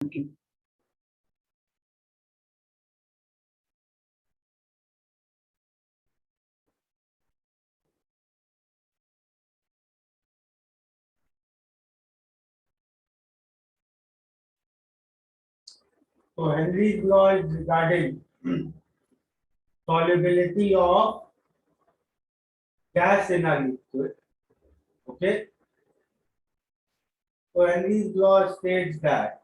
So Henry's law is regarding solubility of gas in a liquid. Okay. So Henry's law states that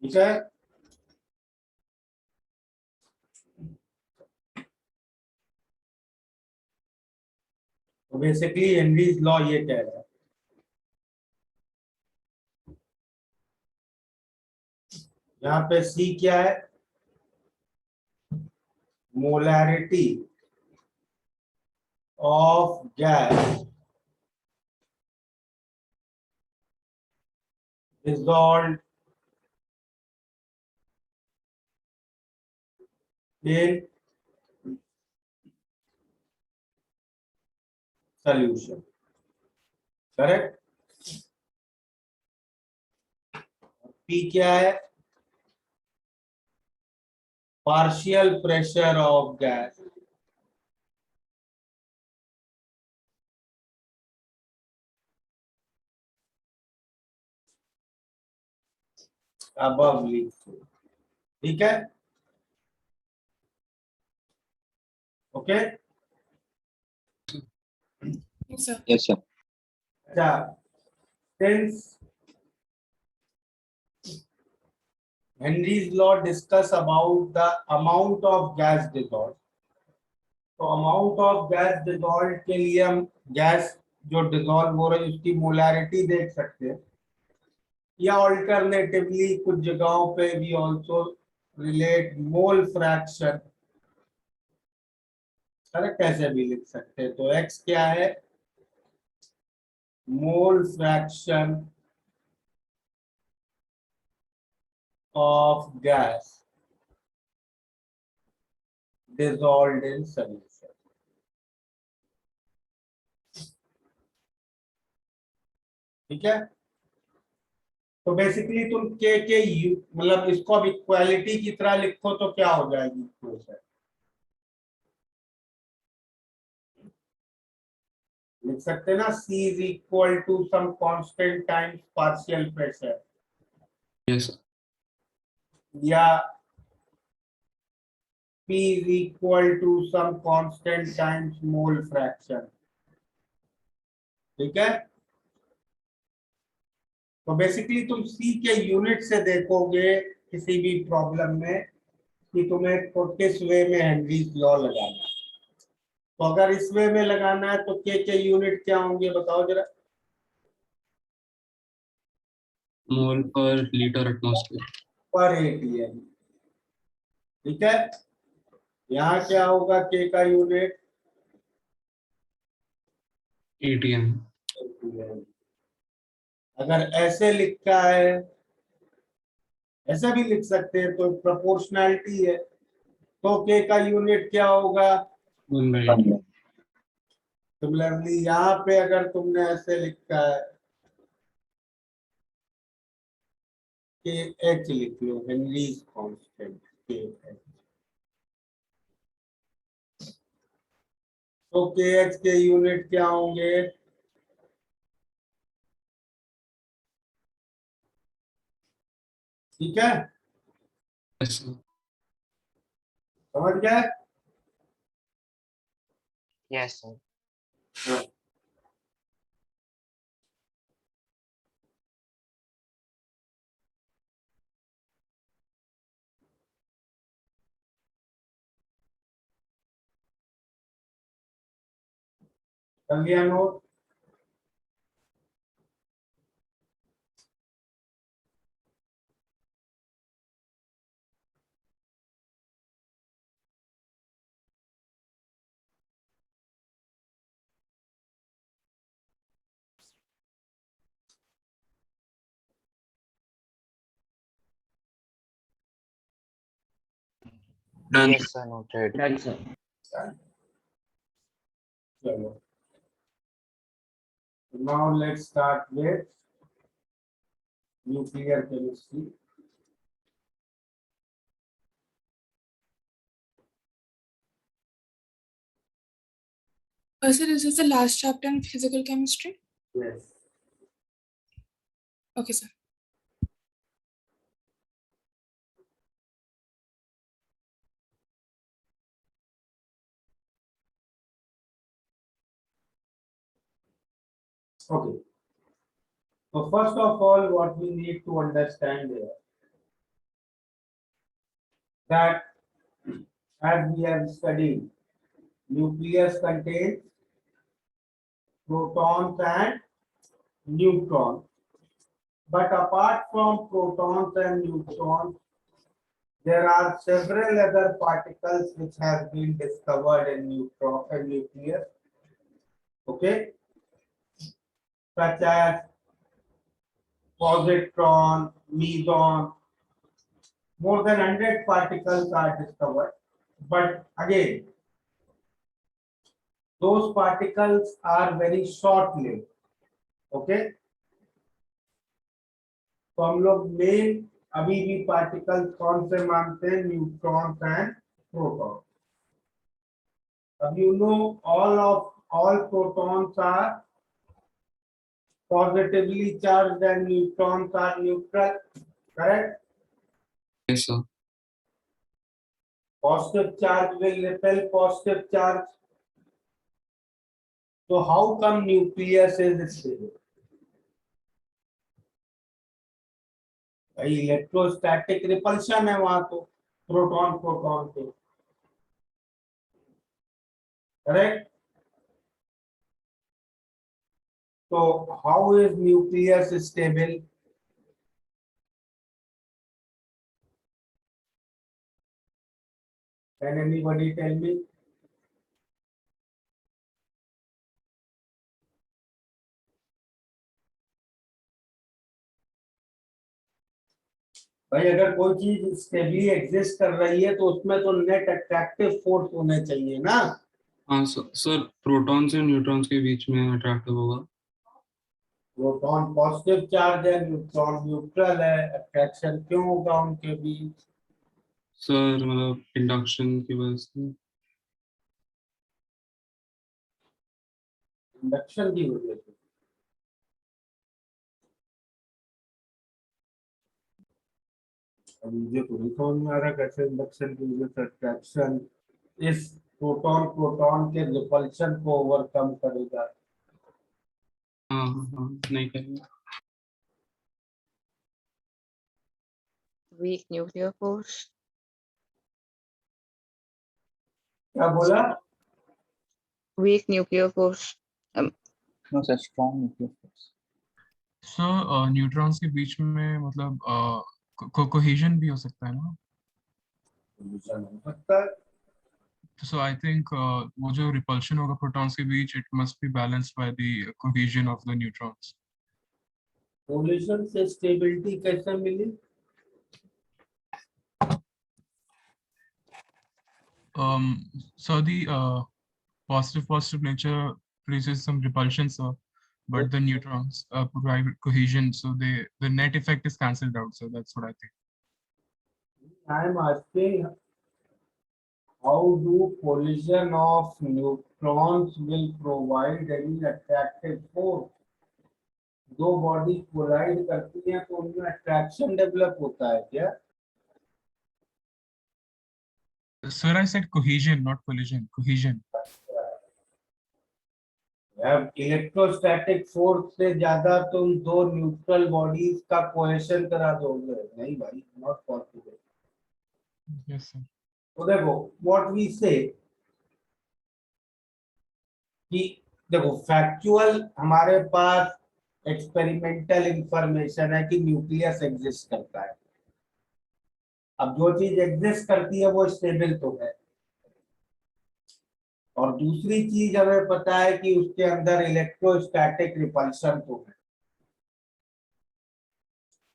ठीक है। तो basically Henry's law ये कह रहा है, यहाँ पे सी क्या है, molarity of gas dissolved in solution, correct. P क्या है, partial pressure of gas above liquid, ठीक है। Okay. Yes, sir. Yes, sir. अच्छा, since Henry's law discuss about the amount of gas dissolved, तो अमाउंट ऑफ गैस डिजॉल्व के लिए हम gas जो डिजॉल्व हो रही है उसकी मोलैरिटी देख सकते हैं, या ऑल्टरनेटिवली कुछ जगहों पे भी also relate mole fraction, correct, कैसे भी लिख सकते हैं। तो एक्स क्या है, mole fraction of gas dissolved in solution, ठीक है। तो बेसिकली तुम के यू मतलब इसको अब इक्वालिटी की तरह लिखो तो क्या हो जाएगी इक्वेशन, लिख सकते ना, C is equal to some constant times partial pressure, Yes, sir. या P is equal to some constant times mole fraction, ठीक है। तो बेसिकली तुम C के यूनिट से देखोगे किसी भी प्रॉब्लम में कि तुम्हें किस वे में हेनरीज लॉ लगाना है। तो अगर इस वे में लगाना है तो के यूनिट क्या होंगे बताओ जरा। mole per liter atmosphere. पर एटीएम। ठीक है, यहाँ क्या होगा के का यूनिट ATM. अगर ऐसे लिखा है, ऐसा भी लिख सकते हैं, तो प्रोपोर्शनैलिटी है, तो के का यूनिट क्या होगा 1/8. सिमिलरली यहाँ पे अगर तुमने ऐसे लिखा है के एच लिख लो, हेनरीज कांस्टेंट के एच, तो के एच के यूनिट क्या होंगे ठीक है, Yes, sir. समझ गए। Yes, sir. कर लिया note. Done. Yes, sir. Noted. Done, sir. चलो, now let's start with nuclear chemistry. Sir, this is the last chapter in physical chemistry. Yes. Okay, sir. Okay. So first of all, what we need to understand here, that as we have studied, nucleus contains protons and neutrons. But apart from protons and neutrons, there are several other particles which have been discovered in neutron and nucleus. Okay, such as positron, meson. More than 100 particles are discovered. But again, those particles are very short-lived. Okay, तो हम लोग main अभी भी particles कौन से मानते हैं, neutrons and proton. अब you know all protons are positively charged and neutrons are neutral, correct? Yes, sir. Positive charge will repel positive charge. So how come nucleus is stable? भाई electrostatic repulsion है वहां, तो proton proton के, correct? So how is nucleus stable? Can anybody tell me? भाई अगर कोई चीज stably exist कर रही है तो उसमें तो नेट अट्रैक्टिव फोर्स होने चाहिए ना। हाँ सर, प्रोटॉन से न्यूट्रॉन्स के बीच में अट्रैक्टिव होगा। प्रोटॉन पॉजिटिव चार्ज है, न्यूट्रॉन न्यूट्रल है, अट्रैक्शन क्यों होगा उनके बीच? सर मतलब इंडक्शन की वजह से। इंडक्शन की वजह से। अब मुझे तो नहीं समझ में आ रहा कैसे इंडक्शन की वजह से अट्रैक्शन इस प्रोटॉन प्रोटॉन के रिपल्शन को ओवरकम करेगा। हाँ हाँ हाँ, नहीं करेगा। Weak nuclear force. क्या बोला? Weak nuclear force. No, sir. Strong nuclear force. Sir neutrons के बीच में मतलब कोहेजन भी हो सकता है ना? Collision हो सकता है। So I think वो जो repulsion होगा protons के बीच, it must be balanced by the cohesion of the neutrons. Collision से स्टेबिलिटी कैसे मिली? So the positive nature produces some repulsion, sir, but the neutrons provide cohesion, so the net effect is cancelled out. So that's what I think. I am asking how do collision of neutrons will provide any attractive force? दो body collide करती हैं तो उनमें attraction develop होता है क्या? Sir, I said cohesion, not collision. Cohesion. अब electrostatic force से ज्यादा तुम दो न्यूट्रल बॉडीज का कोहेशन करा दोगे? नहीं भाई, नॉट पॉसिबल। Yes, sir. तो देखो व्हाट वी से कि देखो फैक्चुअल हमारे पास एक्सपेरिमेंटल इंफॉर्मेशन है कि न्यूक्लियस एग्जिस्ट करता है। अब जो चीज एग्जिस्ट करती है वो स्टेबल तो है, और दूसरी चीज हमें पता है कि उसके अंदर इलेक्ट्रोस्टैटिक रिपल्शन तो है।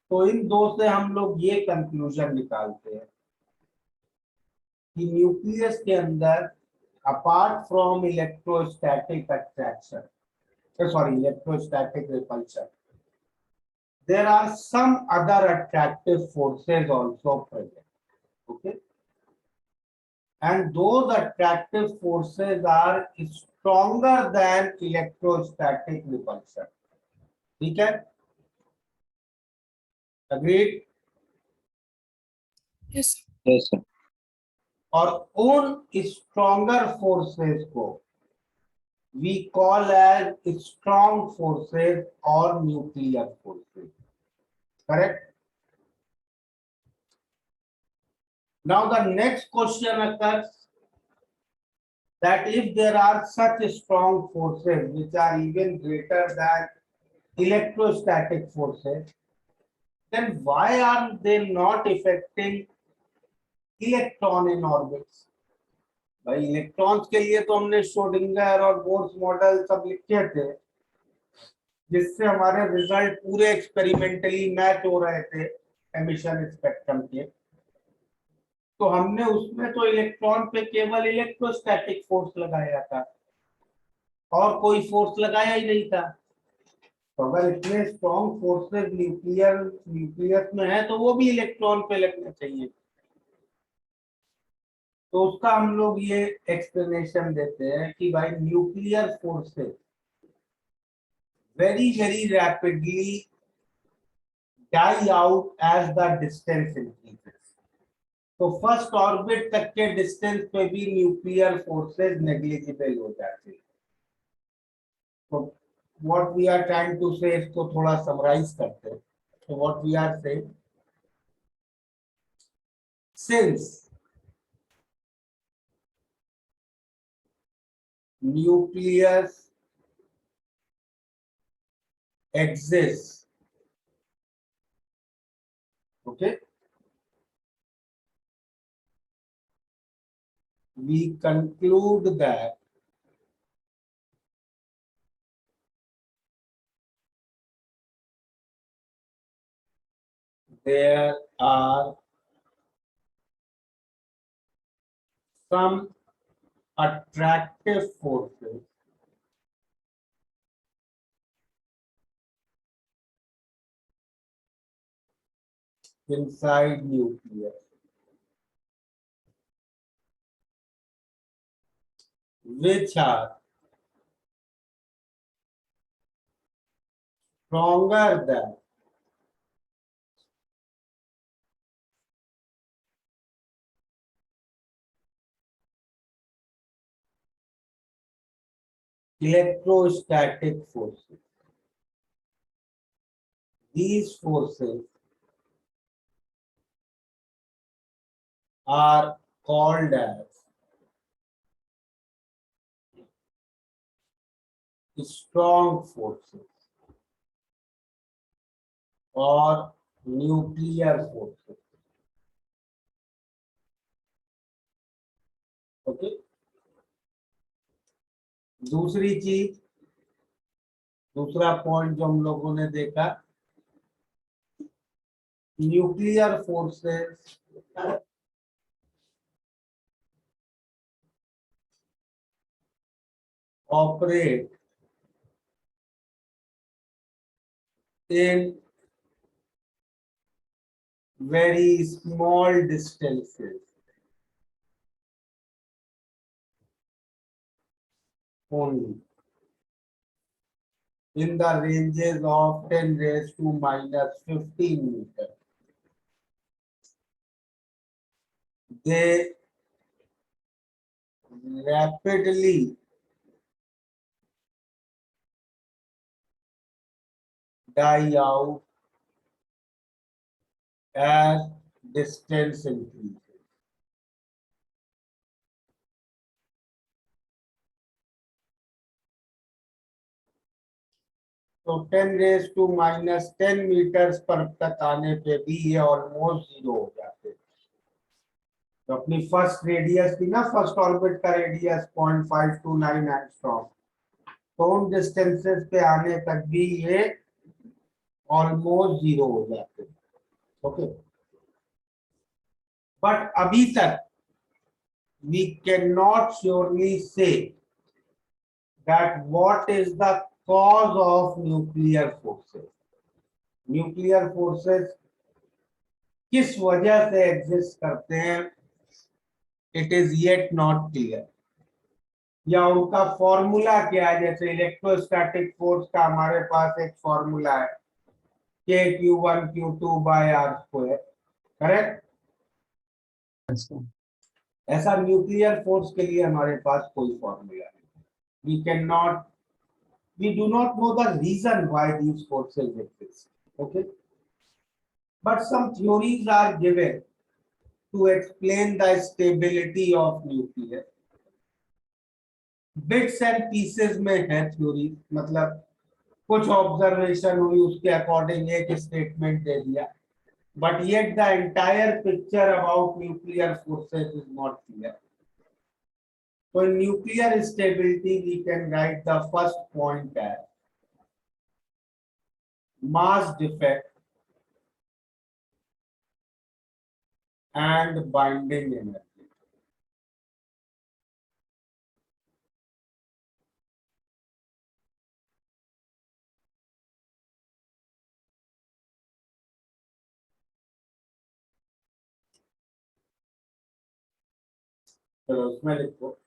तो इन दो से हम लोग ये कंक्लूजन निकालते हैं कि न्यूक्लियस के अंदर apart from electrostatic attraction, sorry electrostatic repulsion, there are some other attractive forces also present. Okay, and those attractive forces are stronger than electrostatic repulsion. ठीक है? Agreed? Yes. Yes, sir. और उन stronger forces को we call as strong forces or nuclear forces. Correct? Now the next question occurs that if there are such strong forces which are even greater than electrostatic forces, then why are they not affecting electron in orbits? भाई electrons के लिए तो हमने Schrodinger और Bohr's model सब लिखे थे, जिससे हमारे रिजल्ट पूरे एक्सपेरिमेंटली मैच हो रहे थे एमिशन स्पेक्ट्रम के। तो हमने उसमें तो इलेक्ट्रॉन पे केवल इलेक्ट्रोस्टैटिक फोर्स लगाया था और कोई फोर्स लगाया ही नहीं था। तो अगर इतने स्ट्रॉन्ग फोर्सेस न्यूक्लियस में है तो वो भी इलेक्ट्रॉन पे लगना चाहिए। तो उसका हम लोग ये एक्सप्लेनेशन देते हैं कि भाई nuclear forces very very rapidly die out as the distance increases. तो फर्स्ट ऑर्बिट तक के डिस्टेंस पे भी न्यूक्लियर फोर्सेस नेग्लिजिबल हो जाते हैं। तो what we are trying to say इसको थोड़ा समराइज करते हैं। तो what we are saying, since nucleus exists, okay, we conclude that there are some attractive forces inside nucleus which are stronger than electrostatic forces. These forces are called as strong forces. और nuclear forces. Okay, दूसरी चीज, दूसरा point जो हम लोगों ने देखा, nuclear forces operate in very small distances only, in the ranges of 10 raised to minus 15 meters. They rapidly die out as distance increases. तो 10 रेज टू माइनस 10 मीटर्स पर तक आने पे भी ये ऑलमोस्ट जीरो हो जाते हैं। तो अपनी फर्स्ट रेडियस थी ना, फर्स्ट ऑर्बिट का रेडियस 0.529 एंगस्ट्रॉम, तो उन डिस्टेंसेस पे आने तक भी ये ऑलमोस्ट जीरो हो जाते हैं। ओके, बट अभी तक we can not surely say that what is the cause of nuclear forces. Nuclear forces किस वजह से एग्जिस्ट करते हैं, it is yet not clear. या उनका फॉर्मूला क्या है, जैसे इलेक्ट्रोस्टैटिक फोर्स का हमारे पास एक फॉर्मूला है K(Q1Q2)/r², करेक्ट? ऐसा न्यूक्लियर फोर्स के लिए हमारे पास कोई फॉर्मूला नहीं। We can not, we do not know the reason why these forces exist. Okay, but some theories are given to explain the stability of nucleus. Bits and pieces में है theory, मतलब कुछ observation हुई उसके according एक statement दे दिया, but yet the entire picture about nuclear forces is not clear. So in nuclear stability we can write the first point as mass defect and binding energy. चलो उसमें लिखो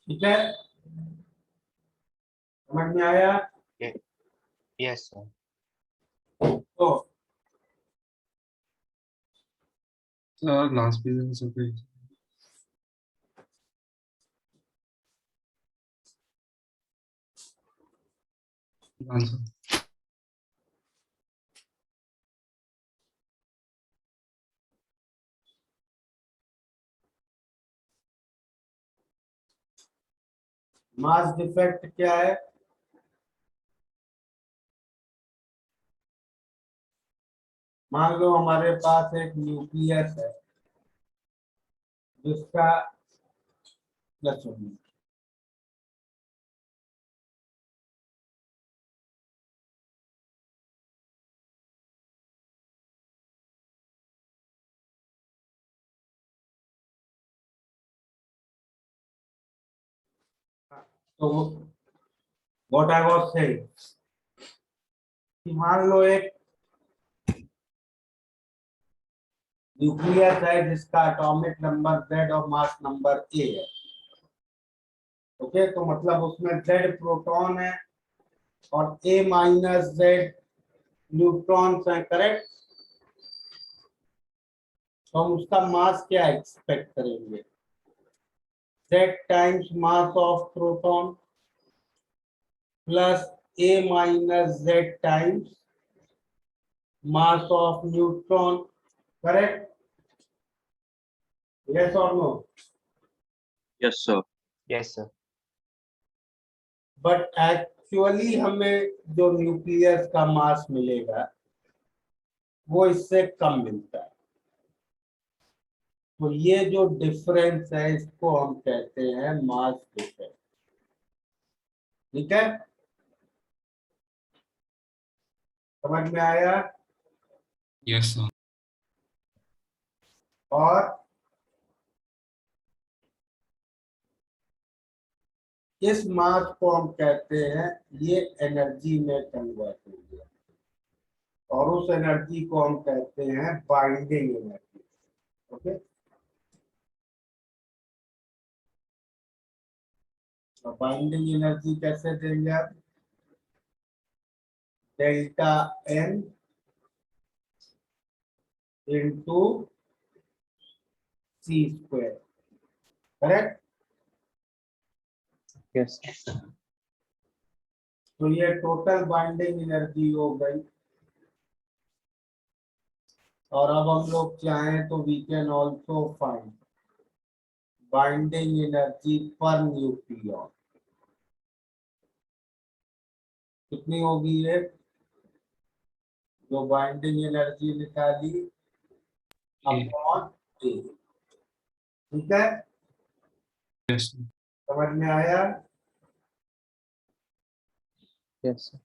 ठीक है, समझ में आया? Yes, sir. तो सर लास्ट पेज सर पे आंसर मास डिफेक्ट क्या है? मान लो हमारे पास एक न्यूक्लियस है जिसका सुनिए, तो व्हाट आई वाज सेइंग कि मान लो एक न्यूक्लियस है जिसका एटॉमिक नंबर Z और मास नंबर A है। ओके, तो मतलब उसमें Z प्रोटॉन है और A माइनस Z न्यूट्रॉन्स हैं, करेक्ट? तो हम उसका मास क्या एक्सपेक्ट करेंगे? Z times mass of proton plus A minus Z times mass of neutron, correct? Yes और no? Yes, sir. Yes, sir. But actually हमें जो न्यूक्लियस का मास मिलेगा वो इससे कम मिलता है। तो ये जो डिफरेंस है इसको हम कहते हैं मास डिफरेंस। ठीक है, समझ में आया? यस सर और इस मास को हम कहते हैं, ये एनर्जी में कन्वर्ट हो गया और उस एनर्जी को हम कहते हैं बाइंडिंग एनर्जी। ओके, तो बाइंडिंग एनर्जी कैसे देंगे आप? डेल्टा एन इंटू सी स्क्वायर, करेक्ट? Yes. तो ये टोटल बाइंडिंग एनर्जी हो गई। और अब हम लोग चाहें तो we can also find binding energy per nucleon. कितनी होगी ये? जो बाइंडिंग एनर्जी निकाली अपॉन ए। ठीक है, यस समझ में आया? Yes, sir.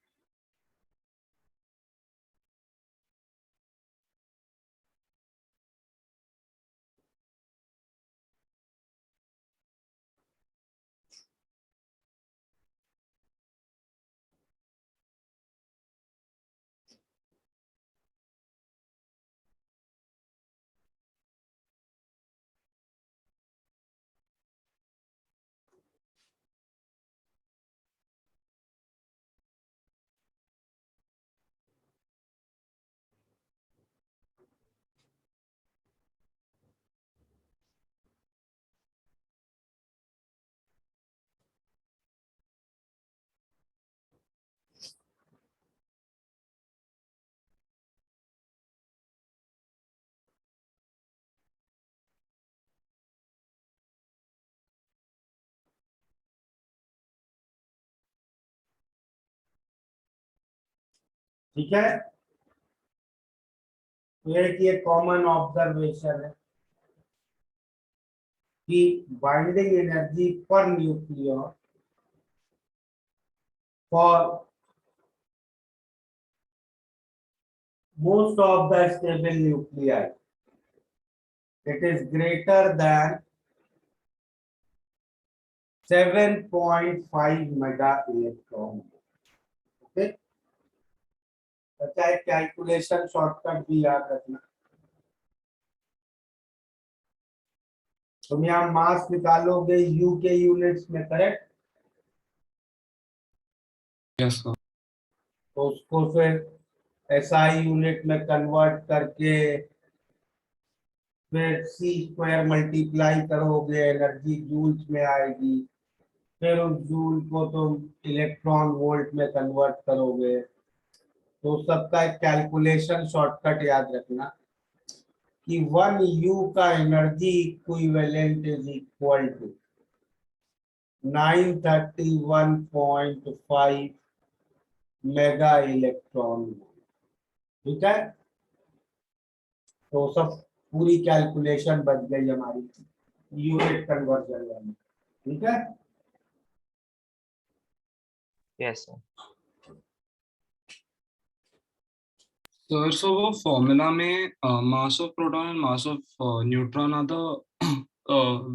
ठीक है, तो एक ये कॉमन ऑब्जर्वेशन है कि binding energy per nucleon for most of the stable nuclei it is greater than 7.5 mega electron। Okay, चाहे कैलकुलेशन शॉर्टकट भी याद रखना। तुम यहाँ मास निकालोगे यू के यूनिट्स में, करेक्ट? Yes sir. तो उसको फिर एसआई यूनिट में कन्वर्ट करके फिर सी स्क्वायर मल्टीप्लाई करोगे, एनर्जी जूल्स में आएगी। फिर उस जूल को तुम इलेक्ट्रॉन वोल्ट में कन्वर्ट करोगे। तो सबका एक कैलकुलेशन शॉर्टकट याद रखना कि 1 U का energy equivalent is equal to 931.5 mega electron volt. ठीक है, तो सब पूरी कैलकुलेशन बच गई हमारी यूनिट कन्वर्जन वाली। ठीक है, Yes, sir. सर सो वो फॉर्मूला में mass of proton and mass of neutron are the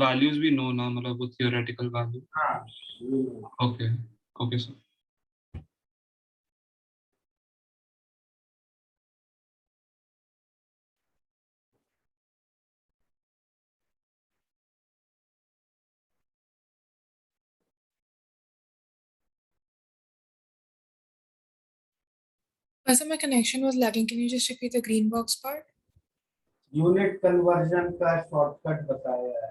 values we know ना, मतलब वो थियोरेटिकल वैल्यू। हाँ। Okay, okay sir. Sir, my connection was lagging. Can you just repeat the green box part? Unit conversion का shortcut बताया है।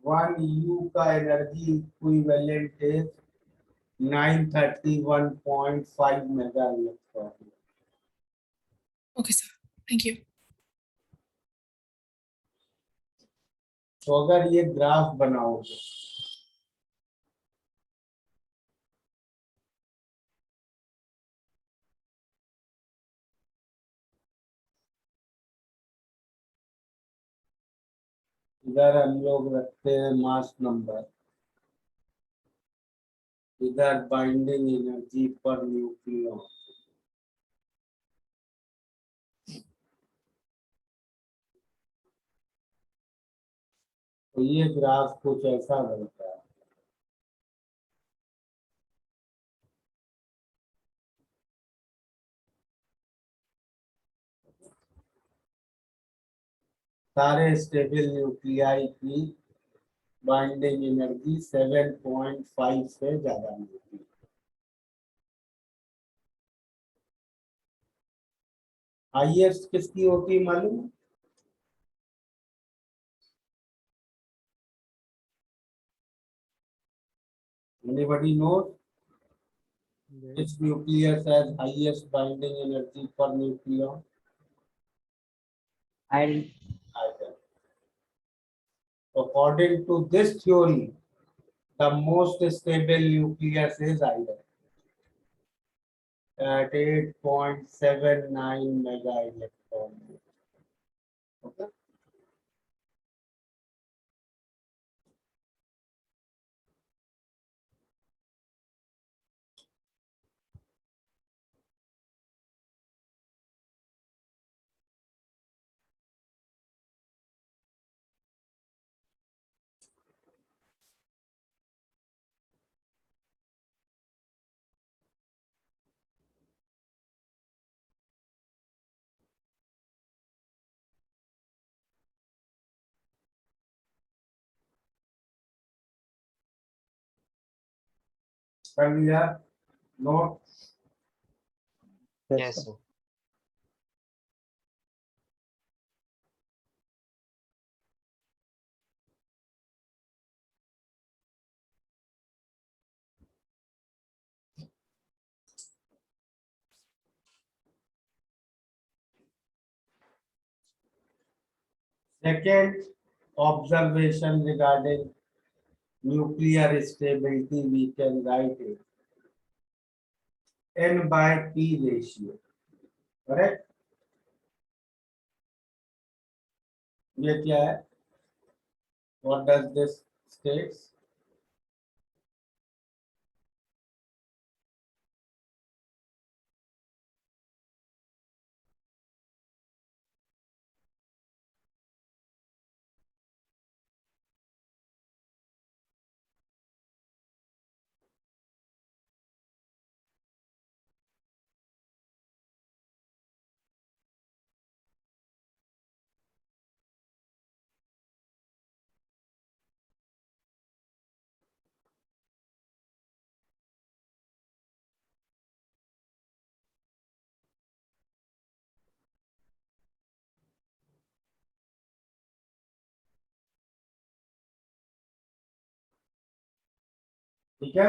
1 U का energy equivalent is 931.5 mega electron. Okay, sir. Thank you. तो अगर ये graph बनाओगे, इधर हम लोग रखते हैं मास नंबर, इधर बाइंडिंग एनर्जी पर न्यूक्लियन। तो ये ग्राफ कुछ ऐसा बनता है। सारे स्टेबल न्यूक्लियाई की बाइंडिंग एनर्जी 7.5 से ज्यादा मिलती है। हाईएस्ट किसकी होती है मालूम? Anybody knows which nucleus has highest binding energy per nucleon? I'll Iron. According to this theory, the most stable nucleus is iron at 8.79 mega electron volt. Okay. कर लिया note? Yes, sir. Second observation regarding nuclear stability, we can write it N by P ratio. Correct? ये क्या है? What does this states? ठीक है।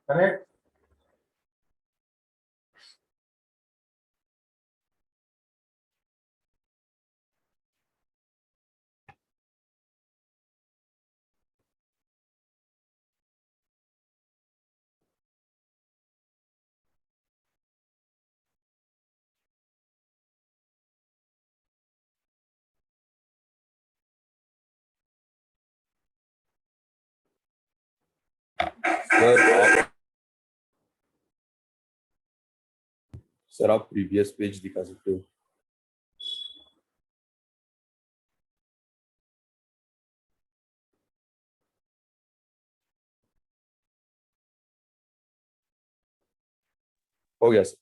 Correct. Sir आप previous page दिखा सकते हो। हो गया sir.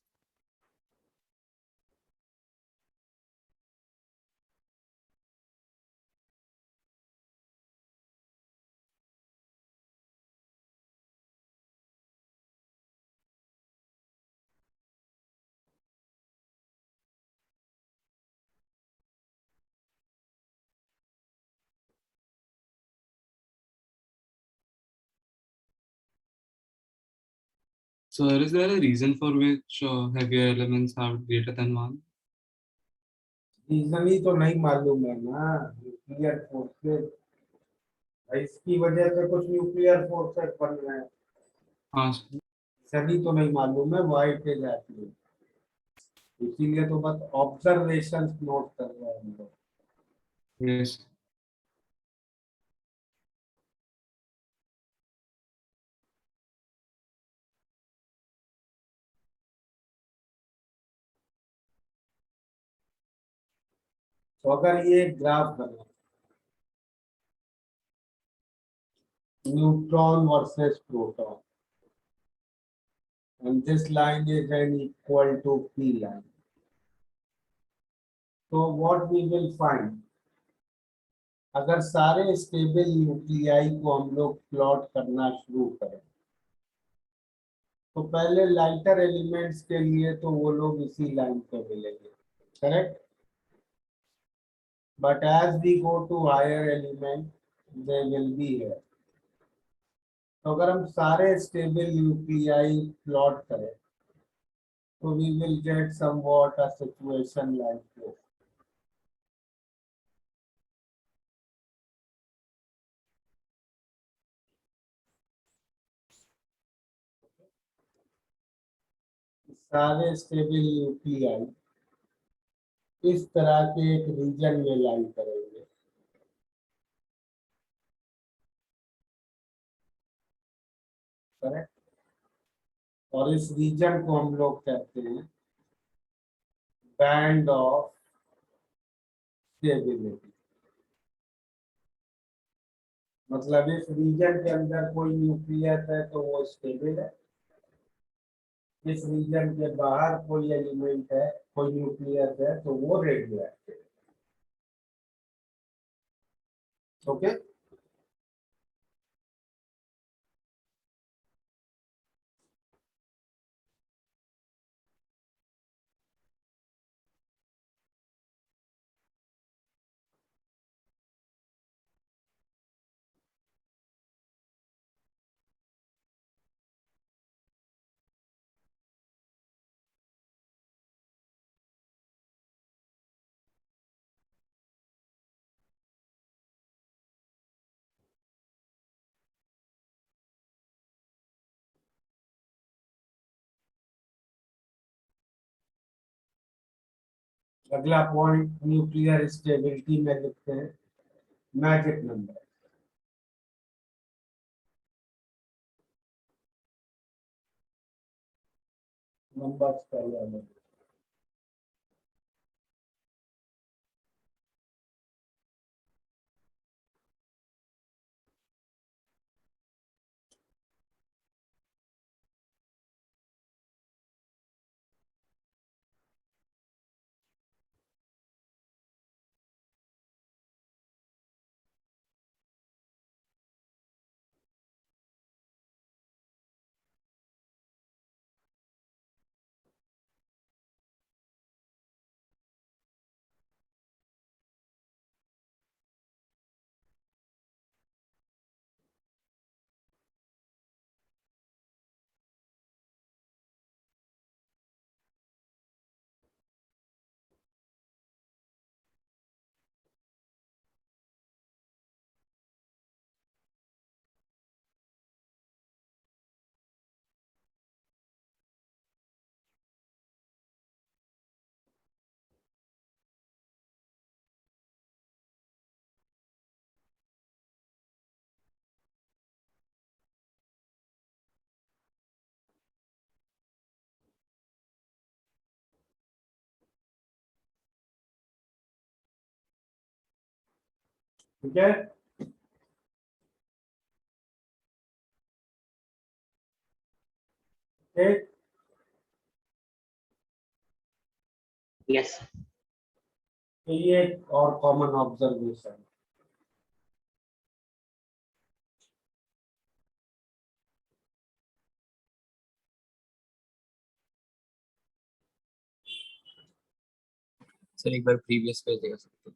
Sir, is there a reason for which heavier elements have greater than one? Reason ही तो नहीं मालूम है ना, न्यूक्लियर फोर्सेस, इसकी वजह से कुछ न्यूक्लियर फोर्सेस बन रहे हैं, हाँ सभी तो नहीं मालूम है, वाइट इज एक्चुअली, इसीलिए तो बस ऑब्जर्वेशन नोट कर रहे हैं हम लोग। yes. तो अगर ये ग्राफ बना neutron versus proton and this line is n equal to p line, so what we will find, अगर सारे स्टेबल न्यूक्लियाई को हम लोग प्लॉट करना शुरू करें तो पहले लाइटर एलिमेंट्स के लिए तो वो लोग इसी लाइन पे मिलेंगे, correct, but as we go to higher element they will be here. तो अगर हम सारे स्टेबल न्यूक्लियाई प्लॉट करें तो we will get somewhat a situation like this. सारे स्टेबल न्यूक्लियाई इस तरह के एक रीजन में लाई करेंगे, करेक्ट, और इस रीजन को हम लोग कहते हैं बैंड ऑफ स्टेबिलिटी। मतलब इस रीजन के अंदर कोई न्यूक्लियस है तो वो स्टेबल है, इस रीजन के बाहर कोई एलिमेंट है, कोई न्यूक्लियस है तो वो रेडियो एक्टिव है। ओके। अगला पॉइंट न्यूक्लियर स्टेबिलिटी में लिखते हैं मैजिक नंबर। नंबर्स पहले अलग। ठीक है, ठीक। Yes. तो ये एक और कॉमन ऑब्जर्वेशन। सर एक बार प्रीवियस पेज दिखा सकते हो?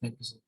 Thank you sir.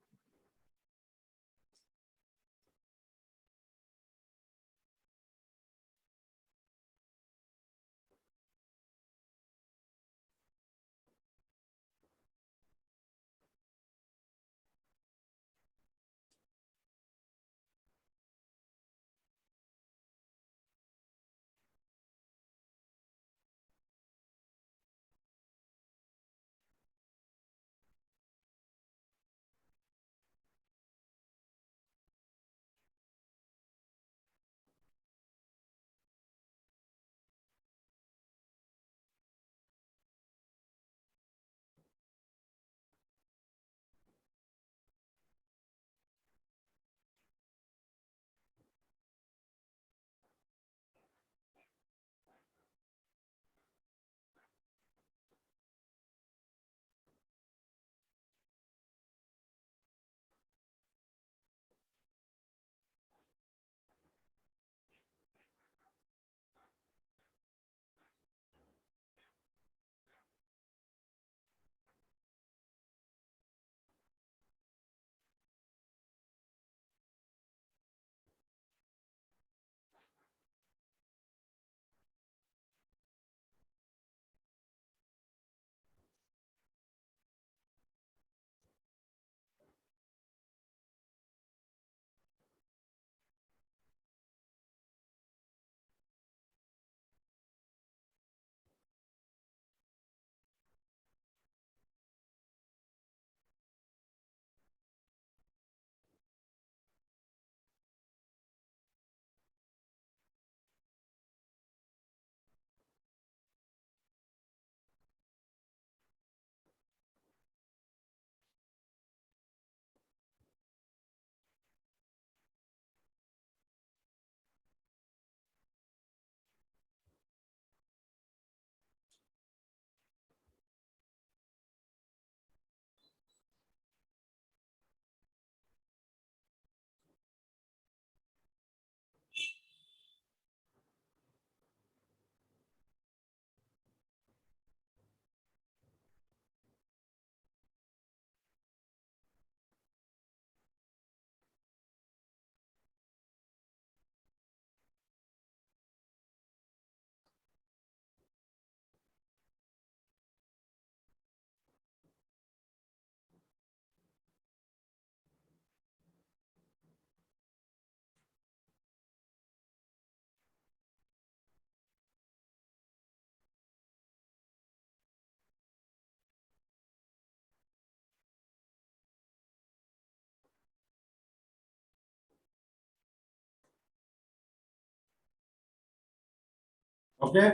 Okay,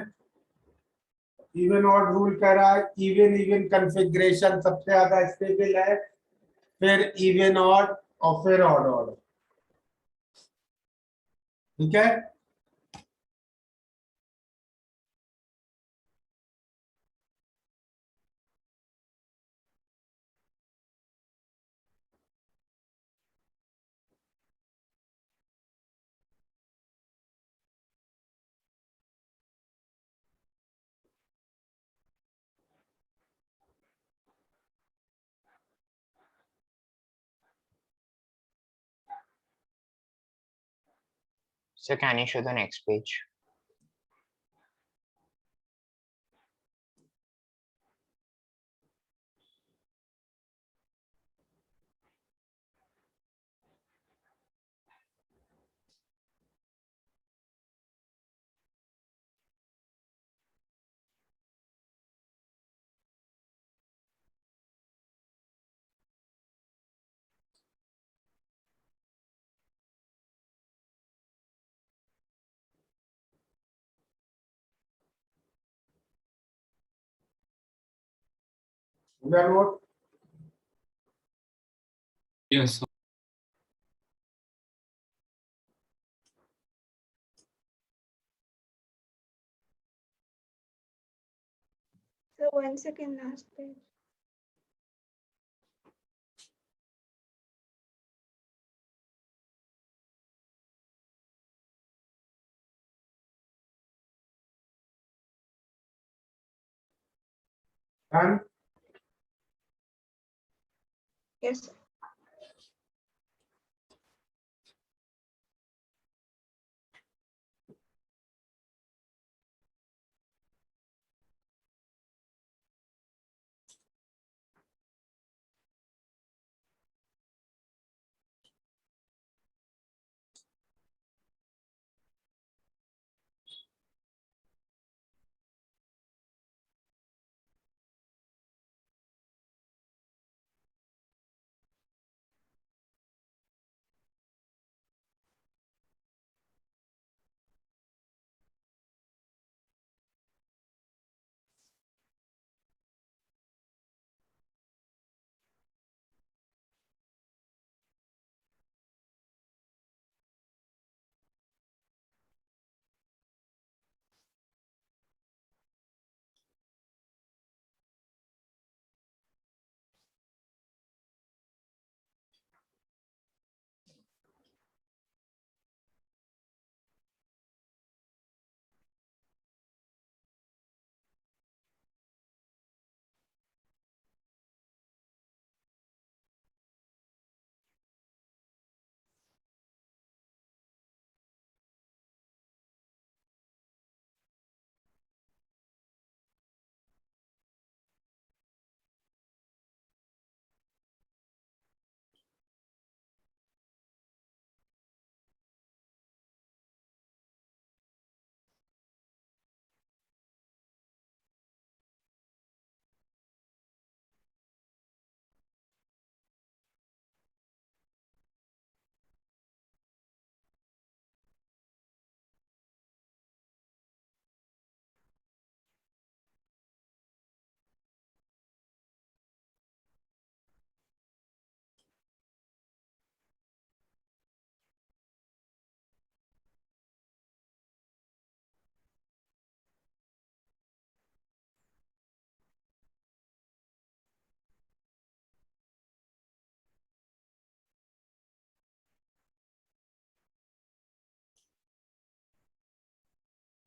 even odd rule कह रहा है इवन इवन कॉन्फ़िगरेशन सबसे ज्यादा स्टेबल है, फिर इवन ऑड और फिर ऑड ऑड। ठीक है, So can you show the next page? we are not Yes, sir. So 1 second, last page. done. Yes, sir.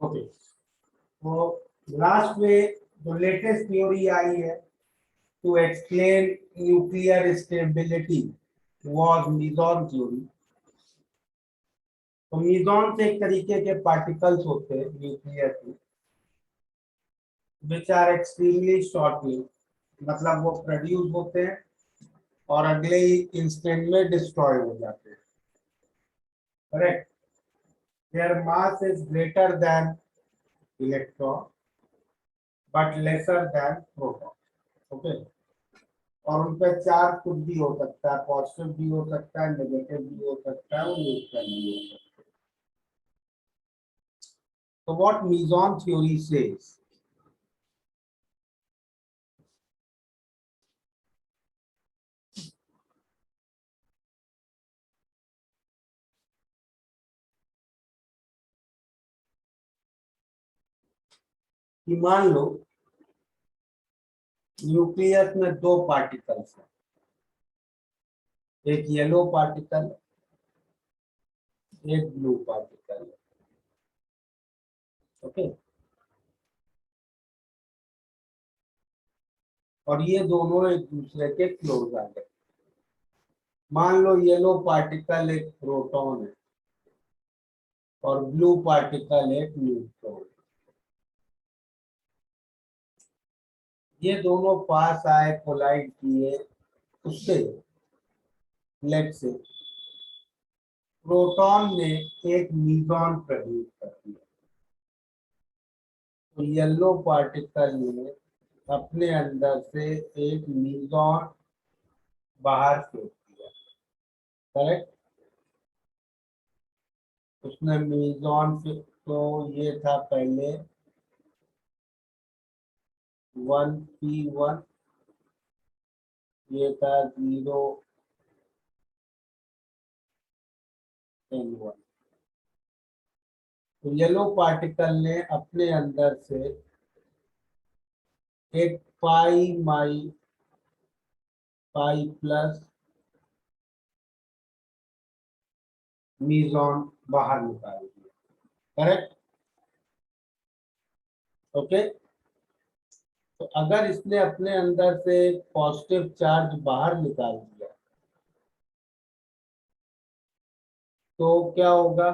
Okay, तो लास्ट में जो लेटेस्ट थ्योरी आई है to explain nuclear stability was meson theory. तो meson से एक तरीके के पार्टिकल्स होते हैं न्यूक्लियर के, which are extremely short live, मतलब वो प्रोड्यूस होते हैं और अगले ही इंस्टेंट में डिस्ट्रॉय हो जाते हैं। Correct, their mass is greater than electron but lesser than proton. Okay, और उन पे चार्ज कुछ भी हो सकता है, पॉजिटिव भी हो सकता है, नेगेटिव भी हो सकता है और न्यूट्रल भी हो सकता है। So what meson theory says? कि मान लो न्यूक्लियस में दो पार्टिकल्स हैं, एक येलो पार्टिकल, एक ब्लू पार्टिकल। ओके, और ये दोनों एक दूसरे के क्लोज आ गए। मान लो येलो पार्टिकल एक प्रोटॉन है और ब्लू पार्टिकल एक न्यूट्रॉन। ये दोनों पास आए, कोलाइड किए, उससे लेट से प्रोटॉन ने एक मीजॉन प्रोड्यूस कर दिया, तो येलो पार्टिकल ने अपने अंदर से एक मीजॉन बाहर फेंक दिया। करेक्ट, उसने मीजॉन से, तो ये था पहले 1p1, ये था 0n1। तो येलो पार्टिकल ने अपने अंदर से एक पाई प्लस मीजॉन बाहर निकाल दिया। Correct, okay. तो अगर इसने अपने अंदर से एक पॉजिटिव चार्ज बाहर निकाल दिया तो क्या होगा?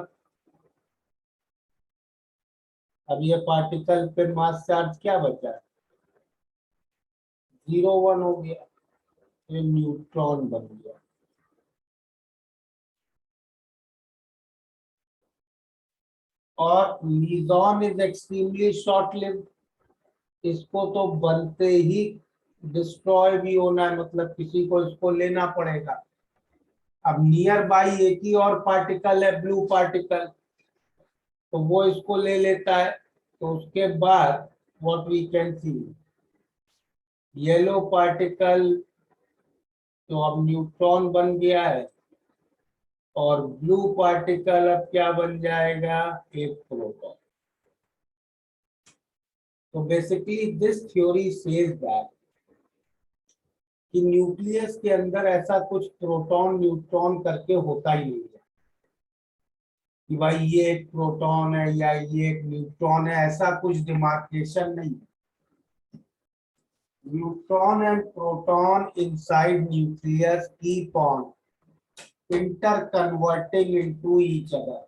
अब ये पार्टिकल पे मास चार्ज क्या बचा है? 0 1 हो गया, ये न्यूट्रॉन बन गया। और मीजॉन इज एक्सट्रीमली शॉर्ट लिव्ड, इसको तो बनते ही डिस्ट्रॉय भी होना है, मतलब किसी को इसको लेना पड़ेगा। अब नियर बाई एक ही और पार्टिकल है, ब्लू पार्टिकल, तो वो इसको ले लेता है। तो उसके बाद what we can see, yellow particle तो अब न्यूट्रॉन बन गया है और ब्लू पार्टिकल अब क्या बन जाएगा? एक प्रोटॉन। तो basically this theory says that कि न्यूक्लियस के अंदर ऐसा कुछ प्रोटॉन न्यूट्रॉन करके होता ही नहीं है कि भाई ये एक प्रोटॉन है या ये एक न्यूट्रॉन है, ऐसा कुछ डिमार्केशन नहीं। Neutron and proton inside nucleus keep on interconverting into each other.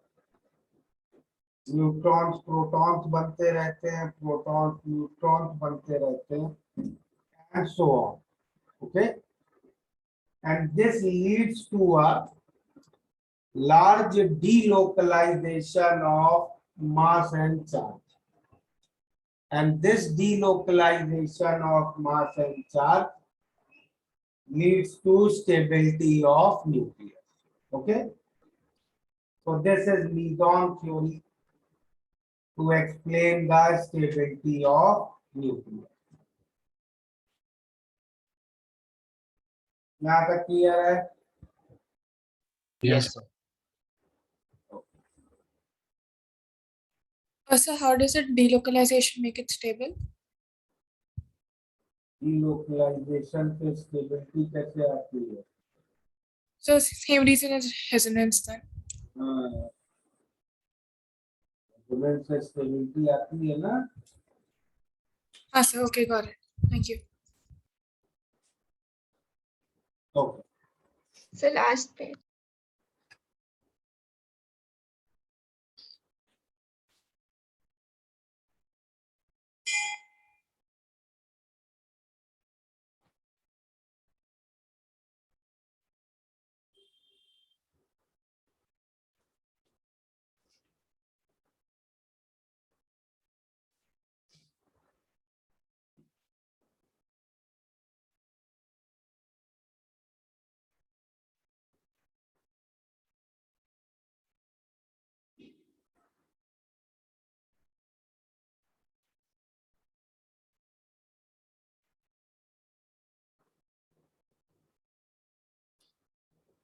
Neutrons protons बनते रहते हैं, प्रोटॉन्स न्यूट्रॉन्स बनते रहते हैं, and so on. Okay, and this leads to a large delocalization of mass and charge, and this delocalization of mass and charge leads to stability of nucleus. Okay, so this is meson theory to explain the stability of nucleus. यहाँ तक clear है? Yes, sir. So how does it delocalization make it stable? Delocalization पे stability कैसे आती है? So same reason as resonance then. हाँ, resonance से stability आती है ना? Ah, sir, okay, got it. Thank you. Okay. So last page.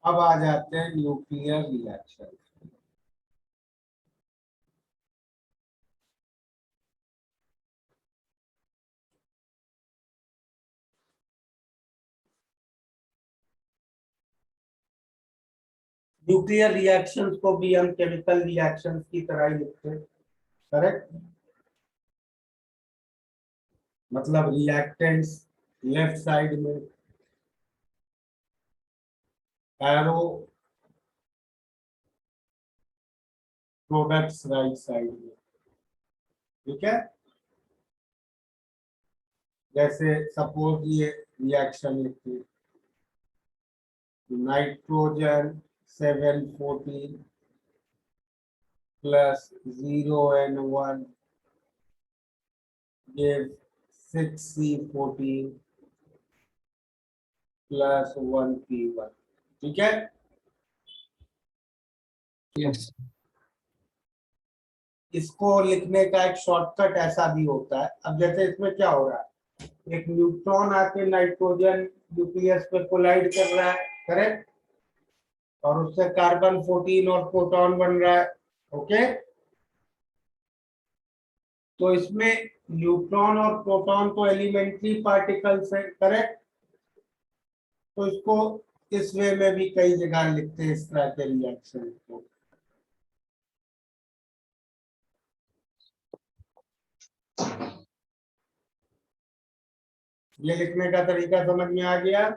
अब आ जाते हैं न्यूक्लियर रिएक्शन। न्यूक्लियर रिएक्शंस को भी हम केमिकल रिएक्शंस की तरह ही लिखते हैं, करेक्ट। मतलब रिएक्टेंट्स लेफ्ट साइड में, एरो प्रोडक्ट्स राइट साइड में, ठीक है। जैसे सपोज ये रिएक्शन लिखते हैं, nitrogen 714 plus 0N1 gives 6C14 plus 1P1, ठीक है। Yes. इसको लिखने का एक शॉर्टकट ऐसा भी होता है। अब जैसे इसमें क्या हो रहा है, एक न्यूट्रॉन आके नाइट्रोजन न्यूक्लियस पे कोलाइड कर रहा है, करेक्ट, और उससे कार्बन 14 और प्रोटॉन बन रहा है, ओके। तो इसमें न्यूट्रॉन और प्रोटॉन तो एलिमेंट्री पार्टिकल्स है, करेक्ट। तो इसको इस वे में भी कई जगह लिखते हैं इस तरह के रिएक्शन को। ये लिखने का तरीका समझ में आ गया।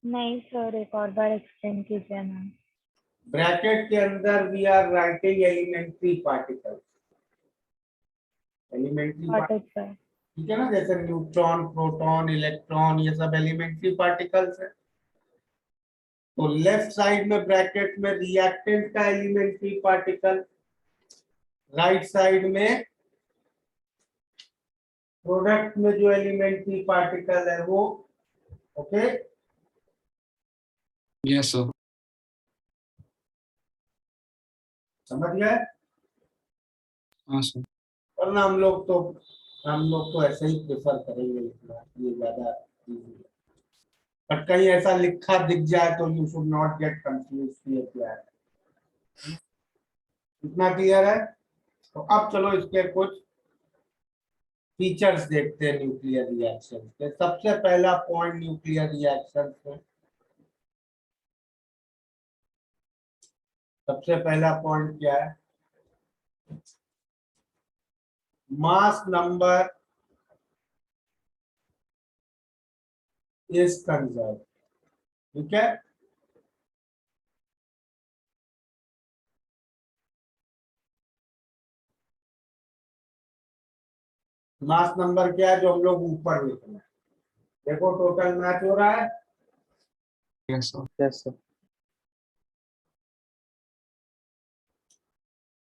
नहीं सर, एक और बार एक्सप्लेन कीजिए ना। ब्रैकेट के अंदर we are writing elementary particles, elementary Got it, sir. ठीक है ना। जैसे न्यूट्रॉन, प्रोटॉन, इलेक्ट्रॉन, ये सब एलिमेंट्री पार्टिकल्स है। तो लेफ्ट साइड में ब्रैकेट में रिएक्टेंट का एलिमेंट्री पार्टिकल, राइट साइड में प्रोडक्ट में जो एलिमेंट्री पार्टिकल है वो, ओके। Yes, sir. समझ गए। हाँ सर। वरना हम लोग तो ऐसे ही प्रेफर करेंगे लिखना, ये ज्यादा easy है। बट कहीं ऐसा लिखा दिख जाए तो you should not get confuse ये क्या है। इतना क्लियर है। तो अब चलो इसके कुछ फीचर्स देखते हैं न्यूक्लियर रिएक्शन के। सबसे पहला पॉइंट न्यूक्लियर रिएक्शन में, सबसे पहला पॉइंट क्या है, मास नंबर इज कंजर्व, ठीक है। मास नंबर क्या है जो हम लोग ऊपर लिखना है। देखो टोटल मैच हो रहा है। Yes, sir. Yes, sir.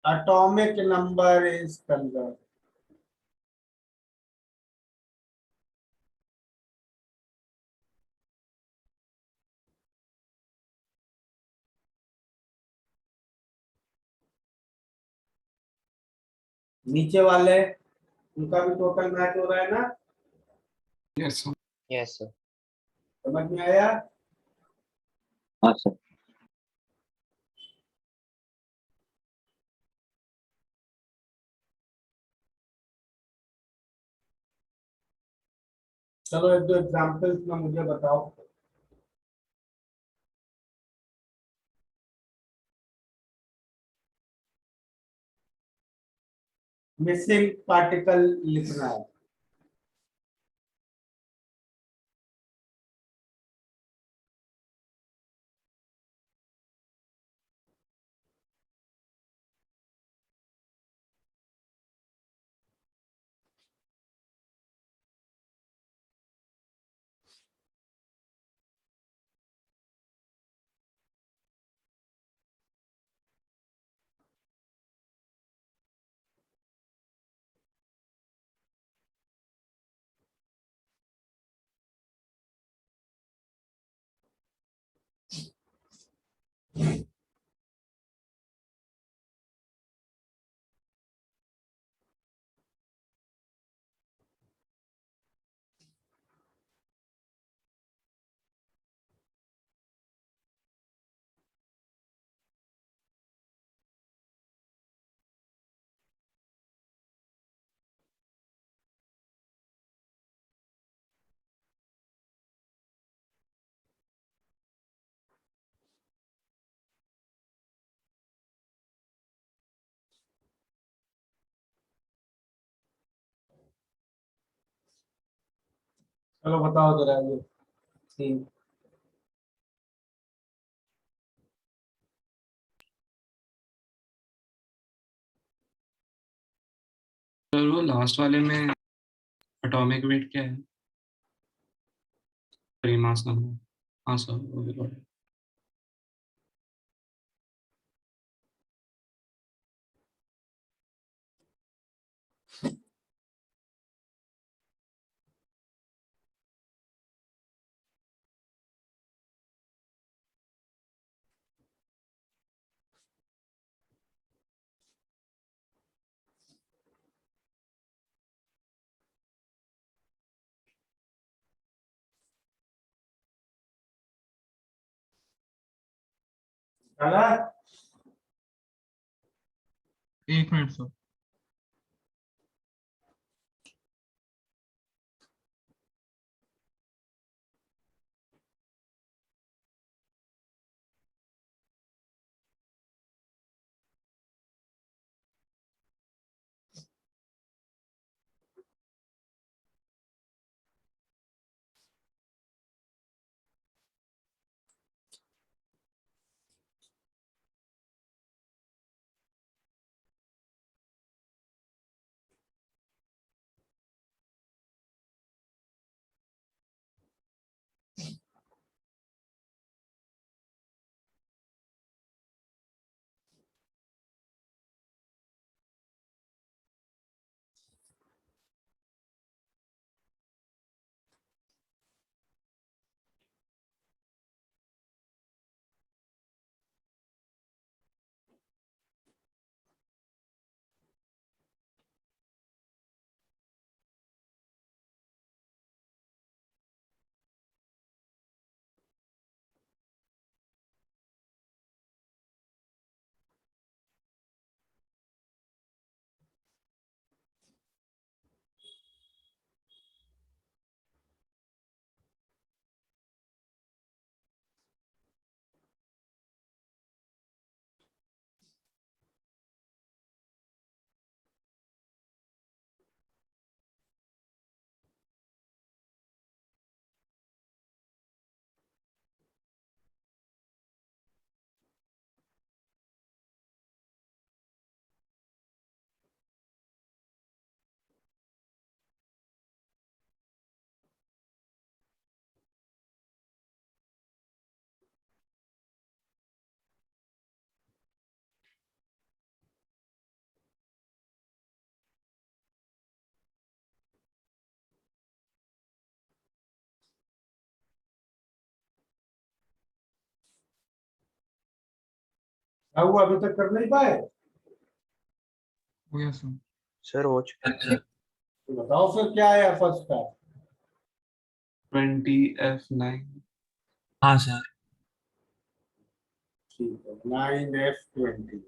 Atomic number is conserve, नीचे वाले उनका भी टोटल मैच हो रहा है ना। Yes, sir. Yes, sir. समझ में आया। हाँ सर। चलो एक दो एग्जांपल्स में मुझे बताओ। मिसिंग पार्टिकल लिखना है। चलो बताओ जरा ये तीन। सर वो लास्ट वाले में एटॉमिक वेट क्या है? Sorry, mass number. हाँ सर, वो भी got it. चला 1 मिनट सर। क्या हुआ, अभी तक कर नहीं पाए? हो गया सर। सर हो चुका है। तो बताओ फिर क्या आया फर्स्ट का? 20F9। हाँ सर। ठीक है, 9F20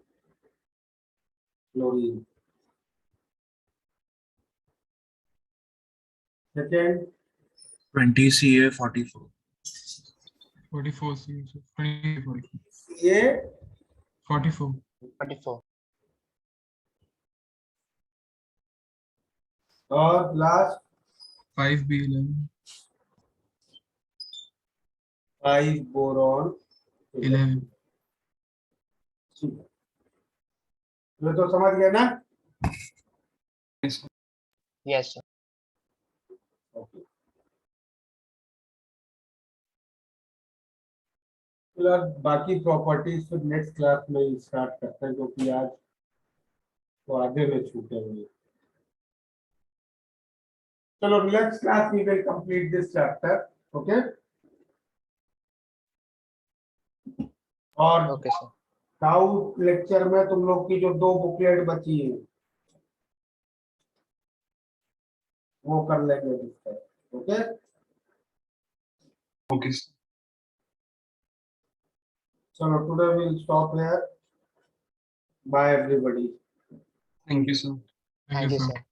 क्लोरीन। Second 20Ca44। 44 सी सर। 44 ये 44 44। और लास्ट 5B11 5 बोरॉन 11। ठीक है, ये तो समझ गए ना? Yes, sir. Yes sir. Okay, तो यार बाकी प्रॉपर्टीज फिर नेक्स्ट क्लास में स्टार्ट करते हैं, क्योंकि आज तो आधे में छूटे हुए। चलो next class we will complete this chapter. Okay, और ओके सर। डाउट लेक्चर में तुम लोग की जो 2 बुकलेट बची है वो कर लेंगे डिस्कस। Okay, Okay, sir. चलो today we will stop here. Bye everybody. Thank you, sir. Thank thank you you sir. Sir.